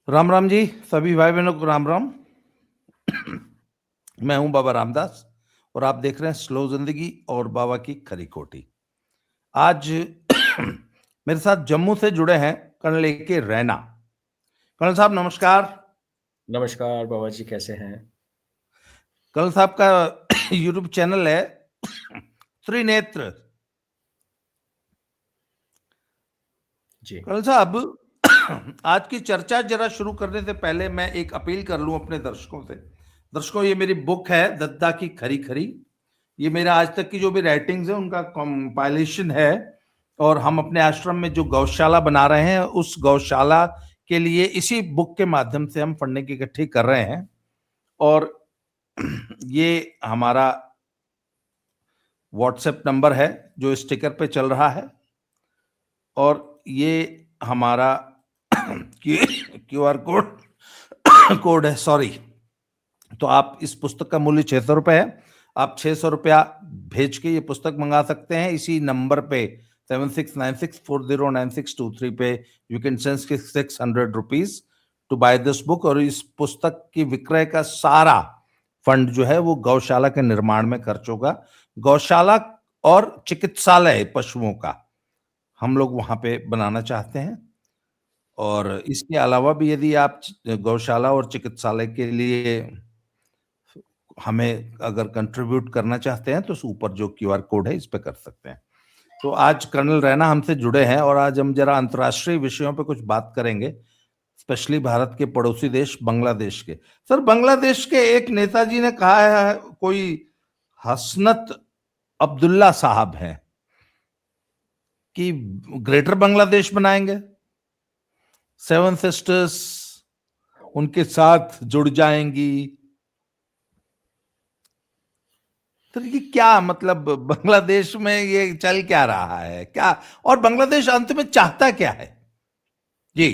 राम राम जी, सभी भाई बहनों को राम राम। मैं हूं बाबा रामदास और आप देख रहे हैं स्लो जिंदगी और बाबा की खरी खोटी। आज मेरे साथ जम्मू से जुड़े हैं कर्नल A.K. रैना। कर्नल साहब नमस्कार। नमस्कार बाबा जी, कैसे हैं? कर्नल साहब का यूट्यूब चैनल है त्रिनेत्र। जी। कर्नल साहब, आज की चर्चा जरा शुरू करने से पहले मैं एक अपील कर लूं अपने दर्शकों से। दर्शकों, ये मेरी बुक है दद्दा की खरी खरी। ये मेरा आज तक की जो भी राइटिंग्स है उनका कंपाइलेशन है और हम अपने आश्रम में जो गौशाला बना रहे हैं उस गौशाला के लिए इसी बुक के माध्यम से हम फंडिंग इकट्ठी कर रहे हैं। और ये हमारा व्हाट्सएप नंबर है जो स्टिकर पे चल रहा है और ये हमारा QR कोड है, सॉरी। तो आप इस पुस्तक का मूल्य 600 रुपये है। आप 600 रुपया भेज के ये पुस्तक मंगा सकते हैं इसी नंबर पे 7696409623 पे। You can send 600 to buy this book. और इस पुस्तक की विक्रय का सारा फंड जो है वो गौशाला के निर्माण में खर्च होगा। गौशाला और चिकित्सालय पशुओं का हम लोग वहां पे बनाना चाहते हैं। और इसके अलावा भी यदि आप गौशाला और चिकित्सालय के लिए हमें अगर कंट्रीब्यूट करना चाहते हैं तो ऊपर जो QR कोड है इस पे कर सकते हैं। तो आज कर्नल रैना हमसे जुड़े हैं और आज हम जरा अंतर्राष्ट्रीय विषयों पे कुछ बात करेंगे, स्पेशली भारत के पड़ोसी देश बांग्लादेश के। सर, बांग्लादेश के एक नेताजी ने कहा है, कोई हसनत अब्दुल्ला साहब हैं, कि ग्रेटर बांग्लादेश बनाएंगे, 7 सिस्टर्स उनके साथ जुड़ जाएंगी। तो ये क्या मतलब, बांग्लादेश में ये चल क्या रहा है क्या, और बांग्लादेश अंत में चाहता क्या है? जी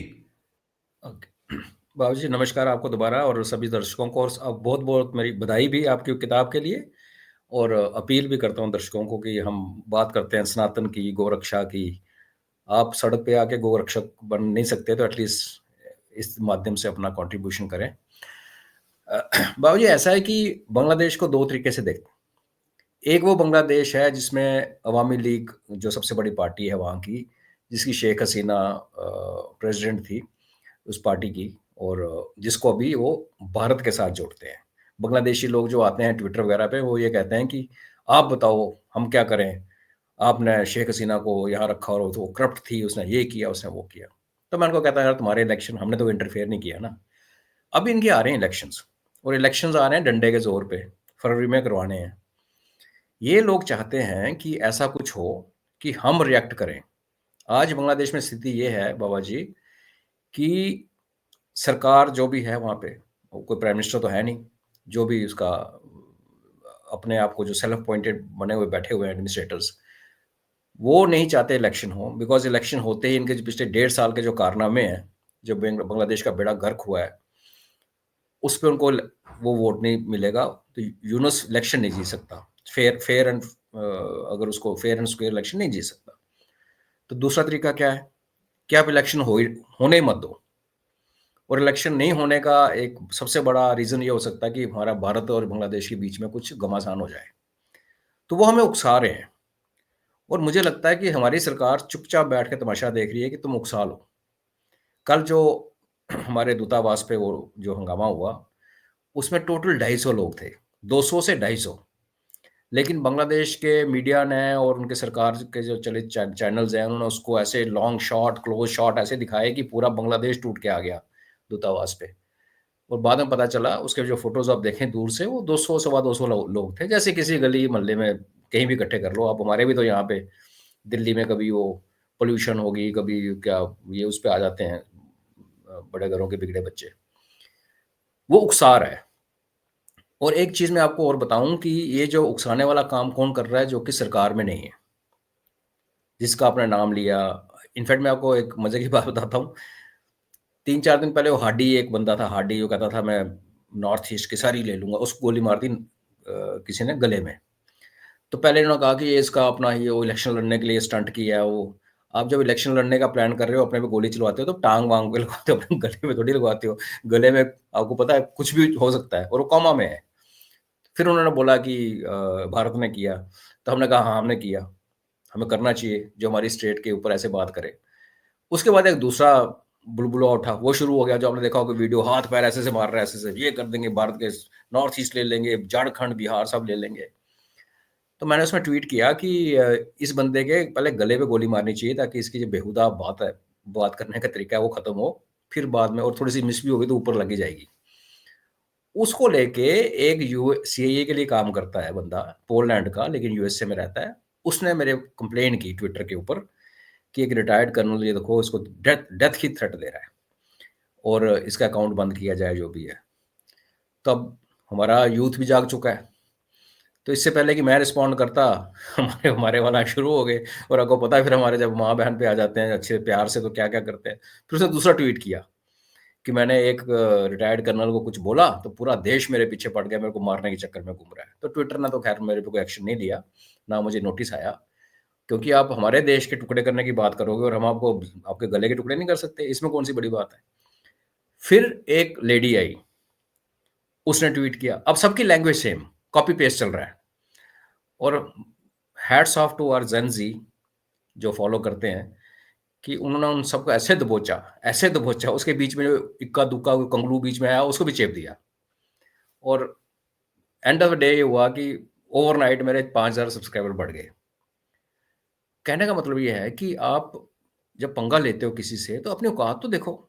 ओके बाबा जी, नमस्कार आपको दोबारा और सभी दर्शकों को। और बहुत बहुत मेरी बधाई भी आपकी किताब के लिए। और अपील भी करता हूँ दर्शकों को कि हम बात करते हैं सनातन की, गोरक्षा की। आप सड़क पे आके गोरक्षक बन नहीं सकते तो एटलीस्ट इस माध्यम से अपना कंट्रीब्यूशन करें। बाबा जी, ऐसा है कि बांग्लादेश को दो तरीके से देखते हैं। एक वो बांग्लादेश है जिसमें अवामी लीग जो सबसे बड़ी पार्टी है वहाँ की, जिसकी शेख हसीना प्रेसिडेंट थी उस पार्टी की, और जिसको अभी वो भारत के साथ जोड़ते हैं। बांग्लादेशी लोग जो आते हैं ट्विटर वगैरह पे, वो ये कहते हैं कि आप बताओ हम क्या करें, आपने शेख हसीना को यहाँ रखा और वो करप्ट थी, उसने ये किया उसने वो किया। तो मैं उनको कहता है यार, तुम्हारे इलेक्शन हमने तो इंटरफेयर नहीं किया ना। अब इनके आ रहे हैं इलेक्शंस, और इलेक्शंस आ रहे हैं डंडे के जोर पे, फरवरी में करवाने हैं। ये लोग चाहते हैं कि ऐसा कुछ हो कि हम रिएक्ट करें। आज बांग्लादेश में स्थिति ये है बाबा जी कि सरकार जो भी है वहाँ पे, कोई प्राइम मिनिस्टर तो है नहीं, जो भी उसका अपने आप को जो सेल्फ अपॉइंटेड बने हुए बैठे हुए हैं एडमिनिस्ट्रेटर्स, वो नहीं चाहते इलेक्शन हो। बिकॉज इलेक्शन होते ही इनके जो पिछले 1.5 साल के जो कारनामे हैं, जो बांग्लादेश का बेड़ा गर्क हुआ है, उस पर उनको वो वोट नहीं मिलेगा। तो यूनुस इलेक्शन नहीं जीत सकता, फेयर एंड अगर उसको फेयर एंड स्क्वेयर इलेक्शन नहीं जीत सकता। तो दूसरा तरीका क्या है कि आप इलेक्शन होने ही मत दो। और इलेक्शन नहीं होने का एक सबसे बड़ा रीज़न ये हो सकता है कि हमारा भारत और बांग्लादेश के बीच में कुछ घमासान हो जाए। तो वो हमें उकसा रहे हैं, और मुझे लगता है कि हमारी सरकार चुपचाप बैठ के तमाशा देख रही है कि तुम उकसा लो। कल जो हमारे दूतावास पे वो जो हंगामा हुआ, उसमें टोटल 250 लोग थे, 200 से 250। लेकिन बांग्लादेश के मीडिया ने और उनके सरकार के जो चले चैनल्स हैं, उन्होंने उसको ऐसे लॉन्ग शॉट, क्लोज शॉट ऐसे दिखाए कि पूरा बांग्लादेश टूट के आ गया दूतावास पे। और बाद में पता चला, उसके जो फोटोज आप देखें दूर से, वो 200 सवा 200 लोग थे, जैसे किसी गली मोहल्ले में कहीं भी इकट्ठे कर लो आप। हमारे भी तो यहाँ पे दिल्ली में कभी वो पोल्यूशन होगी, कभी क्या ये उस पे आ जाते हैं बड़े घरों के बिगड़े बच्चे। वो उकसा रहा है। और एक चीज़ मैं आपको और बताऊं कि ये जो उकसाने वाला काम कौन कर रहा है, जो कि सरकार में नहीं है, जिसका आपने नाम लिया। इनफैक्ट मैं आपको एक मजे की बात बताता हूँ। 3-4 दिन पहले वो हाडी, एक बंदा था हाडी, वो कहता था मैं नॉर्थ ईस्ट की सारी ले लूंगा। उसको गोली मार दी किसी ने गले में। तो पहले इन्होंने कहा कि ये इसका अपना ये वो इलेक्शन लड़ने के लिए स्टंट किया है वो। आप जब इलेक्शन लड़ने का प्लान कर रहे हो, अपने पे गोली चलवाते हो, तो टाँग वाँग पे लगवाते हो, अपने गले में थोड़ी लगवाते हो। गले में आपको पता है कुछ भी हो सकता है और वो कॉमा में है। फिर उन्होंने बोला कि भारत ने किया, तो हमने कहा हाँ, हमने किया। हमें करना चाहिए, जो हमारी स्टेट के ऊपर ऐसे बात करे। उसके बाद एक दूसरा बुलबुला उठा, वो शुरू हो गया, जो आपने देखा होगा वीडियो, हाथ-पैर ऐसे-ऐसे मार रहे हैं, ऐसे-ऐसे, ये कर देंगे, भारत के नॉर्थ ईस्ट ले लेंगे, झारखंड, बिहार सब ले लेंगे। तो मैंने उसमें ट्वीट किया कि इस बंदे के पहले गले पे गोली मारनी चाहिए, ताकि इसकी जो बेहुदा बात है, बात करने का तरीका है, वो खत्म हो। फिर बाद में और थोड़ी-सी मिस भी होगी तो ऊपर लग ही जाएगी। उसको लेके एक सीआईए के लिए काम करता है बंदा, पोलैंड का, लेकिन यूएसए में रहता है। उसने मेरे कंप्लेन की ट्विटर के ऊपर कि एक रिटायर्ड कर्नल, ये देखो, इसको डेथ डेथ की थ्रेट दे रहा है और इसका अकाउंट बंद किया जाए, जो भी है। तब हमारा यूथ भी जाग चुका है। तो इससे पहले कि मैं रिस्पॉन्ड करता, हमारे हमारे वाला शुरू हो गए। और आपको पता है, फिर हमारे जब माँ-बहन पे आ जाते हैं अच्छे प्यार से, तो क्या-क्या करते हैं। फिर उसने दूसरा ट्वीट किया कि मैंने एक रिटायर्ड कर्नल को कुछ बोला, तो पूरा देश मेरे पीछे पड़ गया, मेरे को मारने के चक्कर में घूम रहा है। तो ट्विटर ने तो खैर मेरे पे कोई एक्शन नहीं लिया, ना मुझे नोटिस आया, क्योंकि आप हमारे देश के टुकड़े करने की बात करोगे और हम आपको आपके गले के टुकड़े नहीं कर सकते, इसमें कौन-सी बड़ी बात है। फिर एक लेडी आई, उसने ट्वीट किया। अब सबकी लैंग्वेज सेम, कॉपी पेस्ट चल रहा है। और हैट्स ऑफ टू आवर जेन ज़ी, जो फॉलो करते हैं, कि उन्होंने उन सबको ऐसे दबोचा, उसके बीच में जो इक्का-दुक्का कंगलू बीच में आया, उसको भी चेप दिया। और एंड ऑफ द डे ये हुआ कि ओवरनाइट मेरे 5,000 सब्सक्राइबर बढ़ गए। कहने का मतलब ये है कि आप जब पंगा लेते हो किसी से, तो अपनी औकात तो देखो।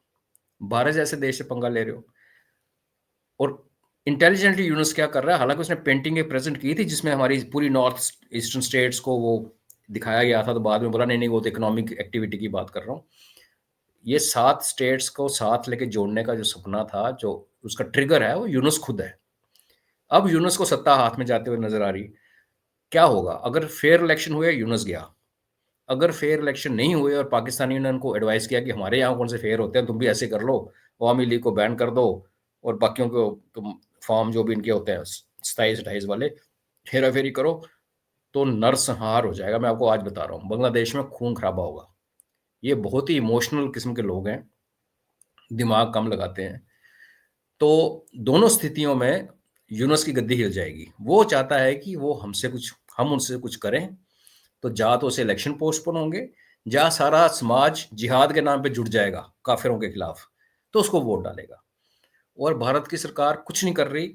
भारत जैसे देश से पंगा ले रहे हो। और इंटेलिजेंटली यूनुस क्या कर रहा है, हालाँकि उसने पेंटिंग एक प्रेज़ेंट की थी, जिसमें हमारी पूरी नॉर्थ ईस्टर्न स्टेट्स को वो दिखाया गया था, तो बाद में बोला नहीं, नहीं, वो तो इकोनॉमिक एक्टिविटी की बात कर रहा हूँ। ये 7 स्टेट्स को साथ लेके जोड़ने का जो सपना था, जो उसका ट्रिगर है, वो यूनुस खुद है। अब यूनुस को सत्ता हाथ में जाते हुए नज़र आ रही। क्या होगा? अगर फेयर इलेक्शन हुए, यूनुस गया। अगर फेयर इलेक्शन नहीं हुए और पाकिस्तानियों ने उनको एडवाइस किया कि हमारे यहाँ कौन से फेयर होते हैं, तुम भी ऐसे कर लो, अवामी लीग को बैन कर दो और बाकियों को तुम फॉर्म जो भी इनके होते हैं 27-28 वाले हेरा-फेरी करो, तो नरसंहार हो जाएगा। मैं आपको आज बता रहा हूँ, बांग्लादेश में खून खराबा होगा। ये बहुत ही इमोशनल किस्म के लोग हैं, दिमाग कम लगाते हैं। तो दोनों स्थितियों में यूनुस की गद्दी हिल जाएगी। वो चाहता है कि वो हमसे कुछ, हम उनसे कुछ करें, तो या तो उसे इलेक्शन पोस्टपोन होंगे, या सारा समाज जिहाद के नाम पे जुट जाएगा काफिरों के खिलाफ, तो उसको वोट डालेगा। और भारत की सरकार कुछ नहीं कर रही,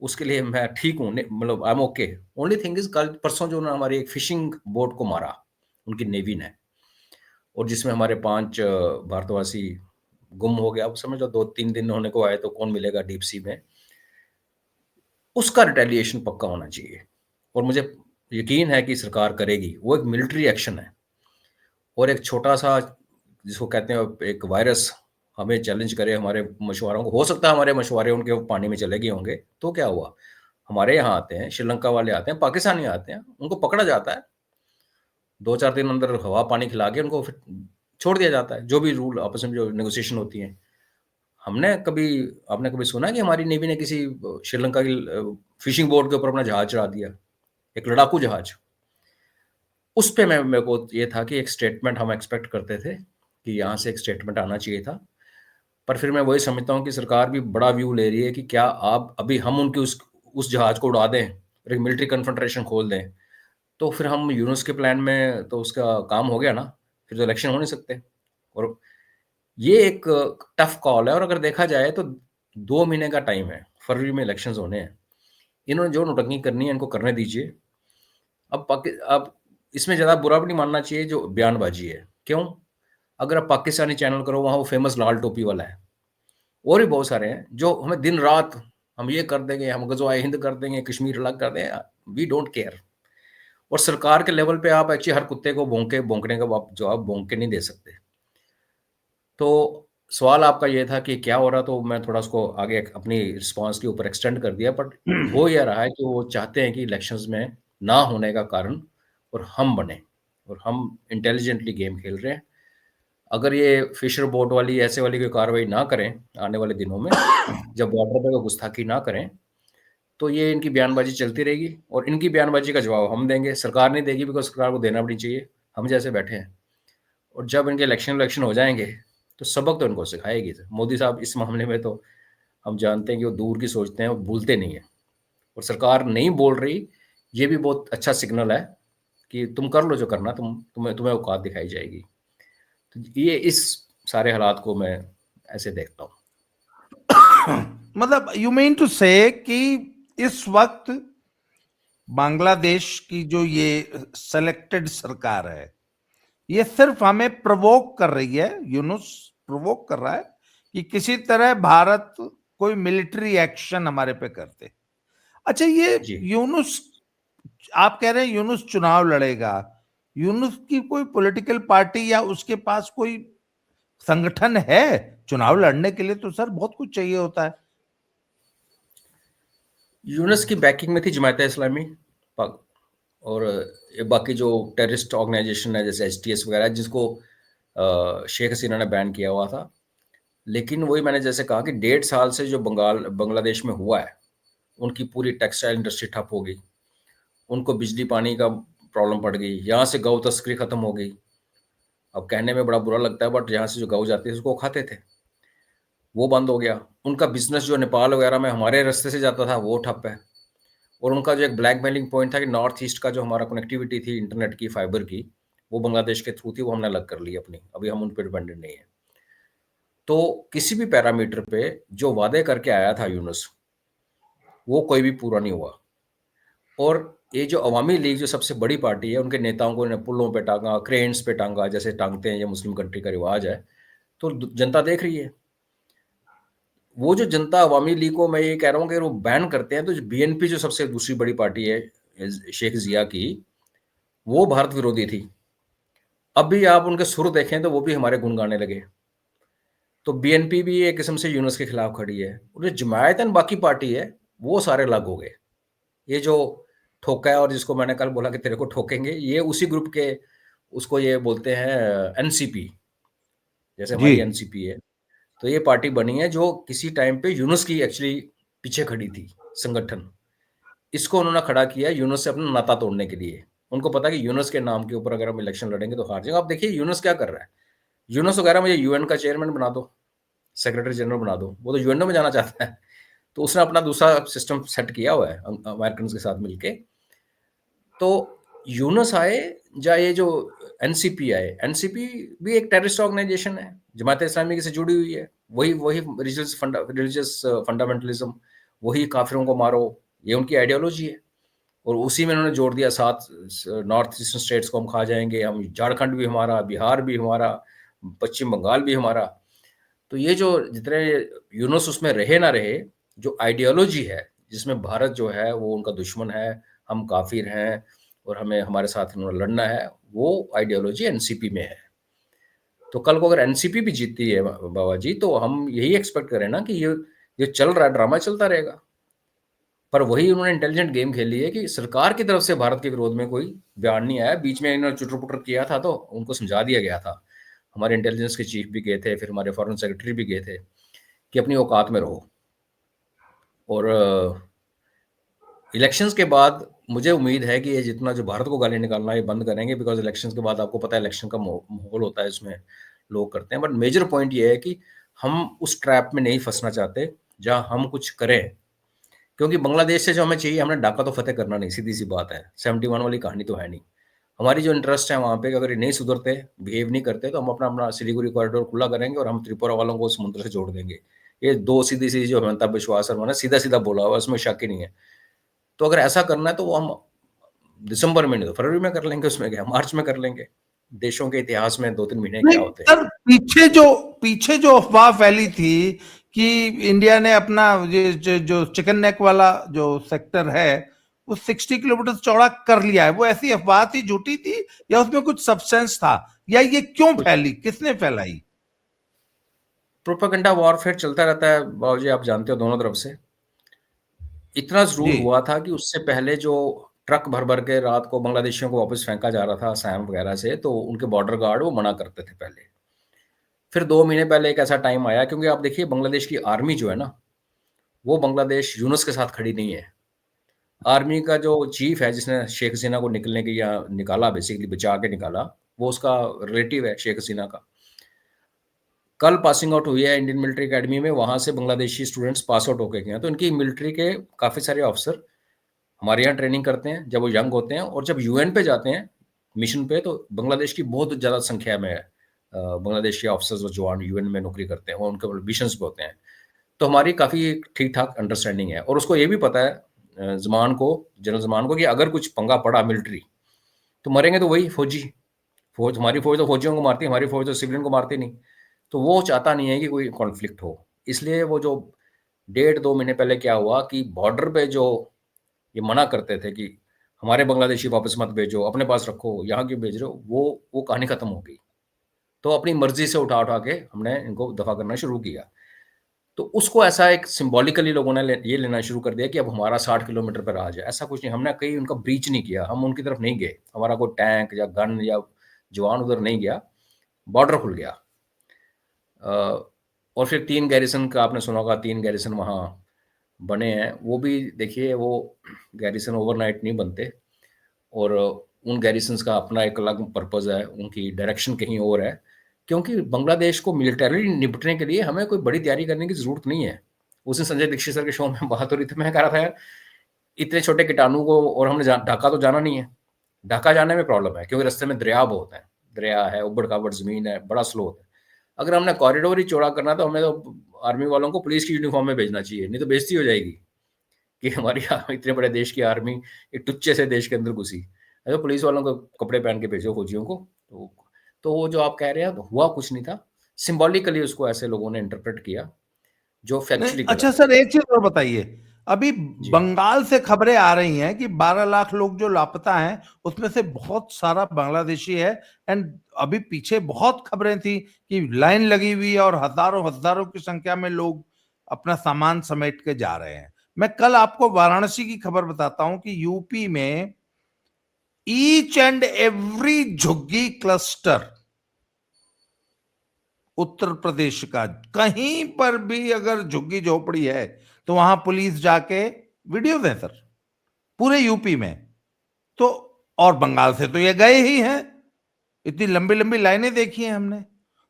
उसके लिए मैं ठीक हूँ, मतलब I am okay. Only thing is, कल परसों जो उन्होंने हमारी एक फिशिंग बोट को मारा, उनकी नेवी ने, और जिसमें हमारे 5 भारतवासी गुम हो गया। अब समझ लो 2-3 दिन होने को आए, तो कौन मिलेगा डीप सी में। उसका रिटेलिएशन पक्का होना चाहिए, और मुझे यकीन है कि सरकार करेगी। वो एक मिलिट्री एक्शन है। और एक छोटा-सा, जिसको कहते हैं, एक वायरस हमें चैलेंज करे, हमारे मछुआरों को, हो सकता है हमारे मछुआरे उनके पानी में चले गए होंगे, तो क्या हुआ? हमारे यहाँ आते हैं, श्रीलंका वाले आते हैं, पाकिस्तानी आते हैं, उनको पकड़ा जाता है। 2-4 दिन अंदर हवा पानी खिला के उनको फिर छोड़ दिया जाता है, जो भी रूल आपस में जो नेगोशिएशन होती है। हमने कभी आपने कभी सुना है कि हमारी नेवी ने किसी श्रीलंका की फिशिंग बोट के ऊपर अपना जहाज चढ़ा दिया, एक लड़ाकू जहाज? उस पे मैं मेरे को ये था कि एक स्टेटमेंट हम एक्सपेक्ट करते थे कि यहाँ से एक स्टेटमेंट आना चाहिए था। पर फिर मैं वही समझता हूँ कि सरकार भी बड़ा व्यू ले रही है कि क्या आप अभी हम उनकी उस जहाज को उड़ा दें और एक मिलिट्री कन्फ्रंटेशन खोल दें, तो फिर हम यूनुस के प्लान में तो उसका काम हो गया ना, फिर तो इलेक्शन हो नहीं सकते। और ये एक टफ कॉल है, और अगर देखा जाए तो 2 महीने का टाइम है, फरवरी में इलेक्शंस होने हैं। इन्होंने जो नौटंकी करनी है, इनको करने दीजिए। अब इसमें ज़्यादा बुरा भी नहीं मानना चाहिए जो बयानबाज़ी है। क्यों? अगर आप पाकिस्तानी चैनल करो, वहाँ वो फ़ेमस लाल टोपी वाला है। और भी बहुत सारे हैं जो हमें दिन-रात, हम ये कर देंगे, हम ग़ज़वा हिंद कर देंगे, कश्मीर अलग कर देंगे, वी डोंट केयर। और सरकार के लेवल पे आप एक्चुअली हर कुत्ते को भौंकने का आप जवाब भौंक के नहीं दे सकते। तो सवाल आपका ये था कि क्या हो रहा, तो मैं थोड़ा उसको आगे अपनी रिस्पॉन्स के ऊपर एक्सटेंड कर दिया। बट हो ये रहा है कि वो चाहते हैं कि इलेक्शंस में ना होने का कारण और हम बने, और हम इंटेलिजेंटली गेम खेल रहे हैं। अगर ये फिशर बोट वाली, ऐसे वाली कोई कार्रवाई ना करें आने वाले दिनों में, जब बॉर्डर पे कोई गुस्ताखी ना करें, तो ये इनकी बयानबाज़ी चलती रहेगी, और इनकी बयानबाज़ी का जवाब हम देंगे। सरकार नहीं देगी, बिकॉज़ सरकार को देना भी नहीं चाहिए। हम जैसे बैठे हैं। और जब इनके इलेक्शन हो जाएंगे तो सबक तो इनको सिखाएगी। मोदी साहब इस मामले में तो हम जानते हैं कि वो दूर की सोचते हैं, वो भूलते नहीं है। और सरकार नहीं बोल रही, ये भी बहुत अच्छा सिग्नल है कि तुम कर लो जो करना, तुम्हें औकात दिखाई जाएगी। तो ये इस सारे हालात को मैं ऐसे देखता हूँ। मतलब यू मीन टू से कि इस वक्त बांग्लादेश की जो ये सेलेक्टेड सरकार है, ये सिर्फ हमें प्रवोक कर रही है, यूनुस प्रवोक कर रहा है कि किसी तरह भारत कोई मिलिट्री एक्शन हमारे पे करते। अच्छा, ये जी। यूनुस, आप कह रहे हैं यूनुस चुनाव लड़ेगा, यूनुस की कोई पॉलिटिकल पार्टी या उसके पास कोई संगठन है चुनाव लड़ने के लिए? तो सर बहुत कुछ चाहिए होता है। यूनुस की बैकिंग में थी जमात इस्लामी और ये बाकी जो टेररिस्ट ऑर्गेनाइजेशन है जैसे HTS वगैरह, जिसको शेख हसीना ने बैन किया हुआ था। लेकिन वही मैंने जैसे कहा कि 1.5 साल से जो बांग्लादेश में हुआ है, उनकी पूरी टेक्सटाइल इंडस्ट्री ठप हो गई, उनको बिजली पानी का प्रॉब्लम पड़ गई, यहाँ से गौ तस्करी खत्म हो गई। अब कहने में बड़ा बुरा लगता है, बट यहाँ से जो गौ जाती है उसको खाते थे, वो बंद हो गया। उनका बिजनेस जो नेपाल वगैरह में हमारे रास्ते से जाता था वो ठप है। और उनका जो एक ब्लैकमेलिंग पॉइंट था कि नॉर्थ ईस्ट का जो हमारा कनेक्टिविटी थी इंटरनेट की, फाइबर की, वो बांग्लादेश के थ्रू थी, वो हमने अलग कर ली अपनी, अभी हम उन पर डिपेंडेंट नहीं है। तो किसी भी पैरामीटर पे जो वादे करके आया था यूनुस, वो कोई भी पूरा नहीं हुआ। और ये जो अवामी लीग जो सबसे बड़ी पार्टी है, उनके नेताओं को पुलों पे टांगा, क्रेन्स पे टांगा, जैसे टांगते हैं, ये मुस्लिम कंट्री का रिवाज है। तो जनता देख रही है। वो जो जनता अवामी लीग को, मैं ये कह रहा हूँ कि वो बैन करते हैं, तो BNP जो सबसे दूसरी बड़ी पार्टी है शेख जिया की, वो भारत विरोधी थी। अब भी आप उनके सुर देखें तो वो भी हमारे गुण गाने लगे। तो BNP भी एक किस्म से यूनुस के खिलाफ खड़ी है। और जो जमायत एंड बाकी पार्टी है, वो सारे अलग हो गए। ये जो ठोका है, और जिसको मैंने कल बोला कि तेरे को ठोकेंगे, ये उसी ग्रुप के, उसको ये बोलते हैं NCP, जैसे जी। हमारी NCP है। तो ये पार्टी बनी है जो किसी टाइम पे यूनुस की एक्चुअली पीछे खड़ी थी, संगठन। इसको उन्होंने खड़ा किया यूनुस से अपना नाता तोड़ने के लिए। उनको पता कि यूनुस के नाम के ऊपर अगर हम इलेक्शन लड़ेंगे तो हार जाएंगे। आप देखिए यूनुस क्या कर रहा है। यूनुस वगैरह मुझे UN का चेयरमैन बना दो, सेक्रेटरी जनरल बना दो, वो तो UN में जाना चाहता है। तो उसने अपना दूसरा सिस्टम सेट किया हुआ है अमेरिकन के साथ मिलके। तो यूनुस आए, या ये जो NCP आए, NCP भी एक टेररिस्ट ऑर्गेनाइजेशन है, जमात इस्लामी से जुड़ी हुई है। वही वही रिलीजियस फंडामेंटलिज्म, वही काफिरों को मारो, ये उनकी आइडियोलॉजी है। और उसी में उन्होंने जोड़ दिया 7 नॉर्थ ईस्टर्न स्टेट्स को हम खा जाएंगे, हम झारखंड भी हमारा, बिहार भी हमारा, पश्चिम बंगाल भी हमारा। तो ये जो जितने यूनुस उसमें रहे ना रहे, जो आइडियोलॉजी है जिसमें भारत जो है वो उनका दुश्मन है, हम काफिर हैं और हमें हमारे साथ उन्होंने लड़ना है, वो आइडियोलॉजी NCP में है। तो कल को अगर NCP भी जीतती है बाबा जी, तो हम यही एक्सपेक्ट करें ना कि ये चल रहा है, ड्रामा चलता रहेगा। पर वही उन्होंने इंटेलिजेंट गेम खेली है कि सरकार की तरफ से भारत के विरोध में कोई बयान नहीं आया। बीच में इन्होंने चुटर पुटर किया था, तो उनको समझा दिया गया था। हमारे इंटेलिजेंस के चीफ भी गए थे, फिर हमारे फॉरेन सेक्रेटरी भी गए थे कि अपनी औकात में रहो। और इलेक्शंस के बाद मुझे उम्मीद है कि ये जितना जो भारत को गाली निकालना ये बंद करेंगे, बिकॉज इलेक्शंस के बाद आपको पता है इलेक्शन का माहौल होता है, इसमें लोग करते हैं। बट मेजर पॉइंट ये है कि हम उस ट्रैप में नहीं फंसना चाहते जहां हम कुछ करें, क्योंकि बांग्लादेश से जो हमें चाहिए, हमने ढाका तो फतेह करना नहीं, सीधी सी बात है। 71 वाली कहानी तो है नहीं। हमारी जो इंटरेस्ट है वहाँ पे, अगर ये नहीं सुधरते, बिहेव नहीं करते, तो हम अपना अपना सिलीगुड़ी कॉरिडोर खुला करेंगे और हम त्रिपुरा वालों को समुद्र से जोड़ देंगे। ये दो सीधी सी जो हेमंता बिश्वा शर्मा ने सीधा सीधा बोला हुआ, उसमें शक ही नहीं है। तो अगर ऐसा करना है तो वो हम दिसंबर में नहीं तो फरवरी में कर लेंगे, उसमें क्या, मार्च में कर लेंगे। देशों के इतिहास में 2-3 महीने क्या नहीं होते हैं। सर, पीछे जो अफवाह फैली थी कि इंडिया ने अपना ये जो चिकन नेक वाला जो सेक्टर है वो 60 किलोमीटर चौड़ा कर लिया है, वो ऐसी अफवाह थी, झूठी थी, या उसमें कुछ सब्सटेंस था, या ये क्यों फैली, किसने फैलाई? प्रोपेगेंडा वॉरफेयर चलता रहता है बाबूजी, आप जानते हो, दोनों तरफ से। इतना जरूर जी। हुआ था कि उससे पहले जो ट्रक भर भर के रात को बांग्लादेशियों को वापस फेंका जा रहा था असम वगैरह से, तो उनके बॉर्डर गार्ड वो मना करते थे पहले। फिर 2 महीने पहले एक ऐसा टाइम आया, क्योंकि आप देखिए बांग्लादेश की आर्मी जो है ना, वो बांग्लादेश यूनुस के साथ खड़ी नहीं है। आर्मी का जो चीफ है, जिसने शेख हसीना को निकलने के या निकाला, बेसिकली बचा के निकाला, वो उसका रिलेटिव है शेख हसीना का। कल पासिंग आउट हुई है इंडियन मिलिट्री एकेडमी में, वहाँ से बांग्लादेशी स्टूडेंट्स पास आउट होके गए हैं। तो इनकी मिलिट्री के काफ़ी सारे ऑफिसर हमारे यहाँ ट्रेनिंग करते हैं जब वो यंग होते हैं, और जब यूएन पे जाते हैं मिशन पे, तो बांग्लादेश की बहुत ज़्यादा संख्या में बांग्लादेश के ऑफिसर्स और जवान यूएन में नौकरी करते हैं, वो उनके मिशंस पे होते हैं। तो हमारी काफ़ी ठीक ठाक अंडरस्टैंडिंग है, और उसको ये भी पता है जमान को, जनरल जमान को, कि अगर कुछ पंगा पड़ा मिलिट्री, तो मरेंगे तो वही फौजी। फौज, हमारी फौज तो फौजियों को मारती है, हमारी फौज तो सिविलियन को मारती नहीं। तो वो चाहता नहीं है कि कोई कॉन्फ्लिक्ट हो। इसलिए वो जो 1.5-2 महीने पहले क्या हुआ कि बॉर्डर पे जो ये मना करते थे कि हमारे बांग्लादेशी वापस मत भेजो, अपने पास रखो, यहाँ क्यों भेज रहे हो, वो कहानी खत्म हो गई। तो अपनी मर्जी से उठा उठा के हमने इनको दफा करना शुरू किया। तो उसको ऐसा एक सिंबॉलिकली लोगों ने ये लेना शुरू कर दिया कि अब हमारा 60 किलोमीटर पर राज है। ऐसा कुछ नहीं, हमने कहीं उनका ब्रीच नहीं किया, हम उनकी तरफ नहीं गए, हमारा कोई टैंक या गन या जवान उधर नहीं गया, बॉर्डर खुल गया। और फिर 3 गैरिसन का आपने सुना होगा, 3 गैरिसन वहाँ बने हैं। वो भी देखिए, वो गैरिसन ओवरनाइट नहीं बनते, और उन गैरिसन्स का अपना एक अलग पर्पज़ है, उनकी डायरेक्शन कहीं और है। क्योंकि बांग्लादेश को मिलिटरी निपटने के लिए हमें कोई बड़ी तैयारी करने की ज़रूरत नहीं है। उस दिन संजय दीक्षित सर के शो में बात हो रही थी, मैं कह रहा था यार, इतने छोटे कीटाणु को, और हमने ढाका तो जाना नहीं है। ढाका जाने में प्रॉब्लम है क्योंकि रास्ते में दरिया बहुत है, दरिया है, उबड़-खाबड़ ज़मीन है, बड़ा स्लो होता है। अगर हमने कॉरिडोर ही चौड़ा करना, तो हमें तो आर्मी वालों को पुलिस की यूनिफ़ॉर्म में भेजना चाहिए, नहीं तो बेइज़्ज़ती हो जाएगी कि हमारी इतने बड़े देश की आर्मी एक टुच्चे से देश के अंदर घुसी। तो पुलिस वालों को कपड़े पहन के भेजो फौजियों को। तो वो जो आप कह रहे हैं, तो हुआ कुछ नहीं था, सिंबॉलिकली उसको ऐसे लोगों ने इंटरप्रेट किया, जो नहीं, फैक्चुअली अच्छा गलत है। सर, एक चीज और बताइए। अभी जी। बंगाल से खबरें आ रही हैं कि 12 लाख लोग जो लापता हैं, उसमें से बहुत सारा बांग्लादेशी है। एंड अभी पीछे बहुत खबरें थी कि लाइन लगी हुई है और हजारों हजारों की संख्या में लोग अपना सामान समेट के जा रहे हैं। मैं कल आपको वाराणसी की खबर बताता हूं कि यूपी में ईच एंड एवरी झुग्गी क्लस्टर, उत्तर प्रदेश का कहीं पर भी अगर झुग्गी झोपड़ी है तो वहां पुलिस जाके वीडियो दे सर, पूरे यूपी में। तो और बंगाल से तो ये गए ही हैं, इतनी लंबी लंबी लाइनें देखी हैं हमने।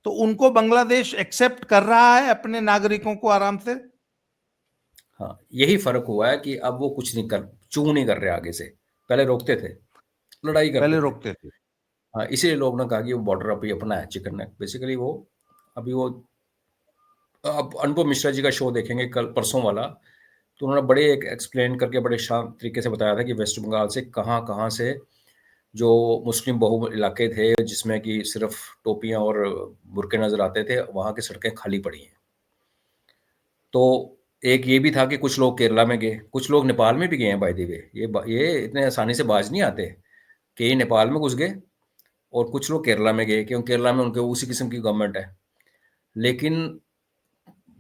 तो उनको बांग्लादेश एक्सेप्ट कर रहा है अपने नागरिकों को आराम से। हाँ, यही फ़र्क हुआ है कि अब वो कुछ नहीं कर, चूँ नहीं कर रहे आगे से। पहले रोकते थे, लड़ाई करते पहले थे। रोकते थे। हाँ, इसीलिए लोग ने कहा कि वो बॉर्डर अभी अपना है, चिकन नेक। बेसिकली वो अभी वो, आप अनुपम मिश्रा जी का शो देखेंगे कल परसों वाला, तो उन्होंने बड़े एक एक्सप्लेन करके बड़े शांत तरीके से बताया था कि वेस्ट बंगाल से कहाँ-कहाँ से जो मुस्लिम बहुल इलाके थे, जिसमें कि सिर्फ टोपियाँ और बुर्के नज़र आते थे, वहाँ की सड़कें खाली पड़ी हैं। तो एक ये भी था कि कुछ लोग केरला में गए, कुछ लोग नेपाल में भी गए हैं बाय द वे। ये इतने आसानी से बाज नहीं आते कि ये नेपाल में घुस गए, और कुछ लोग केरला में गए क्योंकि केरला में उनके उसी किस्म की गवर्नमेंट है। लेकिन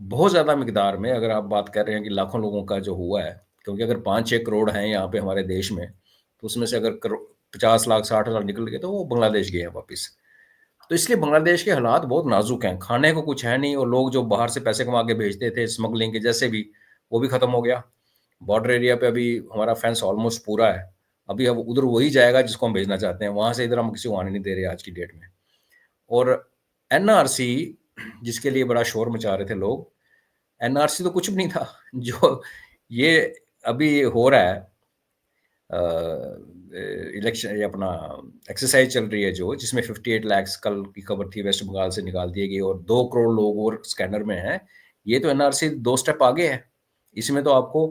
बहुत ज़्यादा मिकदार में, अगर आप बात कर रहे हैं कि लाखों लोगों का जो हुआ है, क्योंकि अगर 5-6 करोड़ हैं यहाँ पे हमारे देश में, तो उसमें से अगर 50 लाख 60 लाख निकल गए, तो वो बांग्लादेश गए हैं वापस। तो इसलिए बांग्लादेश के हालात बहुत नाजुक हैं, खाने को कुछ है नहीं, और लोग जो बाहर से पैसे कमा के भेजते थे स्मगलिंग के जैसे भी, वो भी खत्म हो गया। बॉर्डर एरिया पे अभी हमारा फेंस ऑलमोस्ट पूरा है। अभी अब उधर वही जाएगा जिसको हम भेजना चाहते हैं, वहाँ से इधर हम किसी को आने नहीं दे रहे आज की डेट में। और एनआरसी, जिसके लिए बड़ा शोर मचा रहे थे लोग, एनआरसी तो कुछ भी नहीं था। जो ये अभी हो रहा है, इलेक्शन, ये अपना एक्सरसाइज चल रही है जो, जिसमें 58 लाख, कल की खबर थी, वेस्ट बंगाल से निकाल दिए गए और 2 करोड़ लोग और स्कैनर में हैं। ये तो एनआरसी 2 स्टेप आगे है। इसमें तो आपको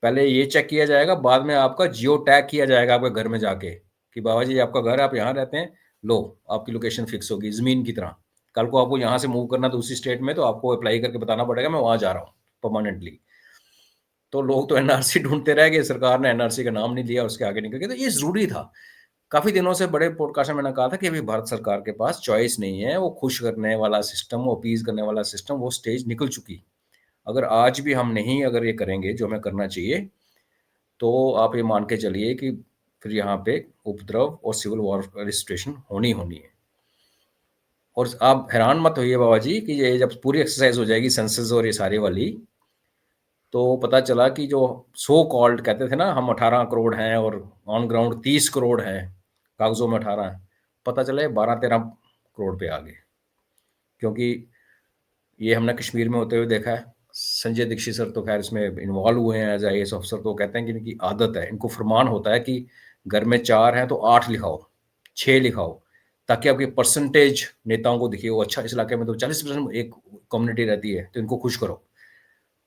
पहले ये चेक किया जाएगा, बाद में आपका जियो टैग किया जाएगा आपके घर में जाके, कि बाबा जी आपका घर, आप यहाँ रहते हैं, लो आपकी लोकेशन फिक्स होगी ज़मीन की तरह। कल को आपको यहाँ से मूव करना दूसरी स्टेट में, तो आपको अप्लाई करके बताना पड़ेगा मैं वहाँ जा रहा हूँ परमानेंटली। तो लोग तो एनआरसी ढूंढते रह गए, सरकार ने एनआरसी का नाम नहीं लिया, उसके आगे निकल गए। तो ये ज़रूरी था। काफ़ी दिनों से बड़े पॉडकास्ट में मैंने कहा था कि अभी भारत सरकार के पास चॉइस नहीं है, वो खुश करने वाला सिस्टम, वो अपीज़ करने वाला सिस्टम, वो स्टेज निकल चुकी। अगर आज भी हम नहीं, अगर ये करेंगे जो हमें करना चाहिए, तो आप ये मान के चलिए कि फिर यहाँ पे उपद्रव और सिविल वॉर सिचुएशन होनी होनी है। और आप हैरान मत होइए बाबा जी कि ये जब पूरी एक्सरसाइज हो जाएगी सेंसस और ये सारी वाली, तो पता चला कि जो सो कॉल्ड कहते थे ना हम 18 करोड़ हैं और ऑन ग्राउंड 30 करोड़ हैं, कागजों में 18 हैं, पता चला ये 12-13 करोड़ पे आ गए, क्योंकि ये हमने कश्मीर में होते हुए देखा है। संजय दीक्षित सर तो खैर इसमें इन्वॉल्व हुए हैं एज IAS ऑफिसर, तो कहते हैं कि इनकी आदत है, इनको फरमान होता है कि घर में 4 हैं तो 8 लिखाओ, 6 लिखाओ, ताकि आपकी परसेंटेज नेताओं को दिखे, वो अच्छा इस इलाके में तो 40% एक कम्युनिटी रहती है, तो इनको खुश करो।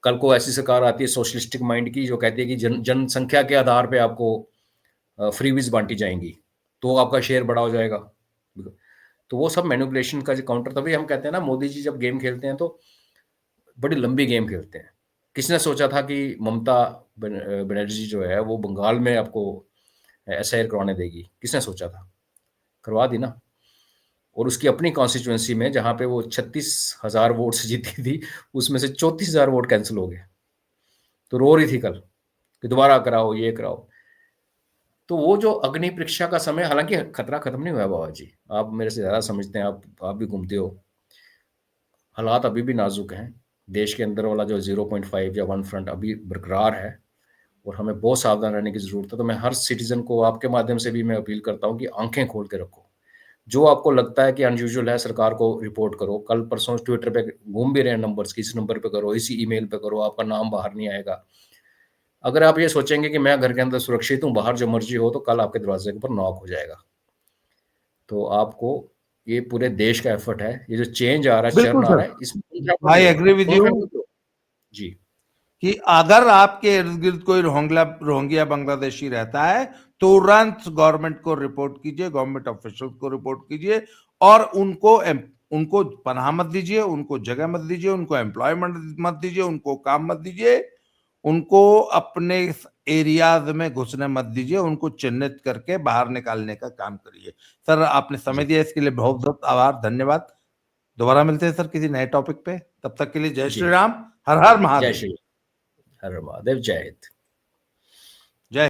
कल को ऐसी सरकार आती है सोशलिस्टिक माइंड की, जो कहती है कि जनसंख्या के आधार पे आपको फ्रीबीज बांटी जाएंगी, तो आपका शेयर बड़ा हो जाएगा। तो वो सब मैनिपुलेशन का जो काउंटर, तभी हम कहते हैं ना, मोदी जी जब गेम खेलते हैं तो बड़ी लंबी गेम खेलते हैं। किसने सोचा था कि ममता बनर्जी जो है वो बंगाल में आपको SIR करवाने देगी? किसने सोचा था? करवा दी ना। और उसकी अपनी कॉन्स्टिट्यूएंसी में जहां पे वो 36,000 वोट से जीती थी, उसमें से 34,000 वोट कैंसिल हो गए। तो रो रही थी कल कि दोबारा कराओ, ये कराओ। तो वो जो अग्नि परीक्षा का समय, हालांकि खतरा खत्म नहीं हुआ बाबा जी, आप मेरे से ज्यादा समझते हैं, आप भी घूमते हो। हालात अभी भी नाजुक हैं। देश के अंदर वाला जो 0.5 या 1 फ्रंट अभी बरकरार है, और हमें बहुत सावधान रहने की जरूरत है। तो मैं हर सिटीजन को आपके माध्यम से भी मैं अपील करता हूं कि आंखें खोल के रखो। जो आपको लगता है कि अनयूजुअल है, सरकार को रिपोर्ट करो। कल परसों ट्विटर पे घूम भी रहे हैं नंबर्स कि इस नंबर पे करो, इसी ईमेल पे करो, आपका नाम बाहर नहीं आएगा। अगर आप ये सोचेंगे कि मैं घर के अंदर सुरक्षित हूँ, बाहर जो मर्जी हो, तो कल आपके दरवाजे के ऊपर नॉक हो जाएगा। तो आपको, ये पूरे देश का एफर्ट है, ये जो चेंज आ रहा है, बिल्कुल चर्न आ रहा सर, है, इसमें आई एग्री विद यू जी कि अगर आपके इर्द गिर्द कोई रोहिंग्या बांग्लादेशी रहता है, तुरंत गवर्नमेंट को रिपोर्ट कीजिए, गवर्नमेंट ऑफिशियल को रिपोर्ट कीजिए, और उनको पनाह मत दीजिए, उनको जगह मत दीजिए, उनको एम्प्लॉयमेंट मत दीजिए, उनको काम मत दीजिए, उनको अपने एरियाज में घुसने मत दीजिए, उनको चिन्हित करके बाहर निकालने का काम करिए। सर, आपने समय जी दिया, इसके लिए बहुत बहुत आभार, धन्यवाद। दोबारा मिलते हैं सर किसी नए टॉपिक पे, तब तक के लिए जय जी श्री राम, हर हर जय महादेव। श्री हर महादेव, जय हिंद।